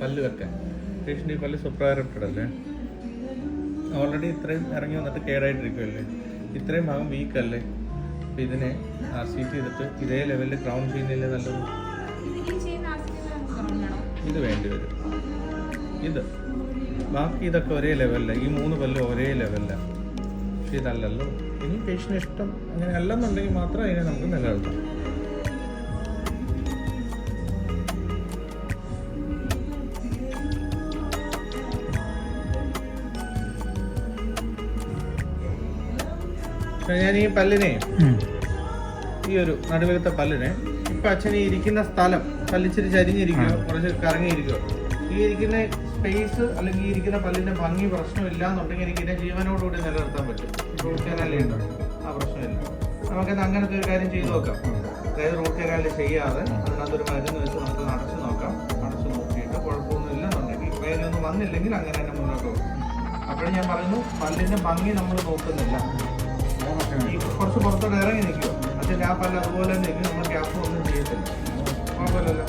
പല്ല് വെക്കാൻ. പേഷ്യൻ്റ് ഈ പല്ല് സുപ്രായറപ്റ്റഡ് അല്ലേ, ഓൾറെഡി ഇത്രയും ഇറങ്ങി വന്നിട്ട് കേടായിട്ടിരിക്കുമല്ലേ, ഇത്രയും ഭാഗം വീക്കല്ലേ. അപ്പോൾ ഇതിനെ RCT ചെയ്തിട്ട് ഇതേ ലെവലിൽ ക്രൗൺ ചെയ്യുന്നില്ലേ നല്ലത്. ഇത് വേണ്ടി വരും. ഇത് ബാക്കി ഇതൊക്കെ ഒരേ ലെവലില്ല, ഈ 3 പല്ല് ഒരേ ലെവലില്ല. പക്ഷെ ഇതല്ലല്ലോ. ഇനി പേഷ്യൻ്റ് ഇഷ്ടം അങ്ങനെ അല്ലെന്നുണ്ടെങ്കിൽ മാത്രം അതിനെ നമുക്ക് നിലനിർത്താം. ഞാൻ ഈ പല്ലിനെ, ഈ ഒരു നടുവിലത്തെ പല്ലിനെ ഇപ്പൊ അച്ഛൻ ഈ ഇരിക്കുന്ന സ്ഥലം പല്ലിച്ചിരി ചരിഞ്ഞിരിക്കുകയോ കുറച്ച് കറങ്ങിയിരിക്കുകയോ, ഈ ഇരിക്കുന്ന സ്പേസ് അല്ലെങ്കിൽ ഈ ഇരിക്കുന്ന പല്ലിന്റെ ഭംഗി പ്രശ്നമില്ല എന്നുണ്ടെങ്കിൽ എനിക്ക് ഇതിനെ ജീവനോടുകൂടി നിലനിർത്താൻ പറ്റും. റൂട്ട് കനാലേ ഉണ്ടോ, ആ പ്രശ്നമില്ല. നമുക്കത് അങ്ങനത്തെ ഒരു കാര്യം ചെയ്തു നോക്കാം. അതായത് റൂട്ട് കനാല് ചെയ്യാതെ അതിനകത്തൊരു മരുന്ന് വെച്ച് നമുക്ക് അടച്ചു നോക്കാം. അടച്ചു നോക്കിയിട്ട് കുഴപ്പമൊന്നുമില്ല എന്നുണ്ടെങ്കിൽ, വേദനയൊന്നും വന്നില്ലെങ്കിൽ അങ്ങനെ തന്നെ മുന്നോട്ട് പോകും. അപ്പോഴും ഞാൻ പറയുന്നു, പല്ലിന്റെ ഭംഗി നമ്മൾ നോക്കുന്നില്ല. ഈ കുറച്ച് പുറത്തോട്ട് ഇറങ്ങി നിൽക്കുമോ, അച്ഛൻ്റെ ആ പല്ല് അതുപോലെ തന്നെ നമ്മൾ ക്യാപ്പ് ഒന്നും ചെയ്യത്തില്ല, കുഴപ്പമില്ലല്ലോ.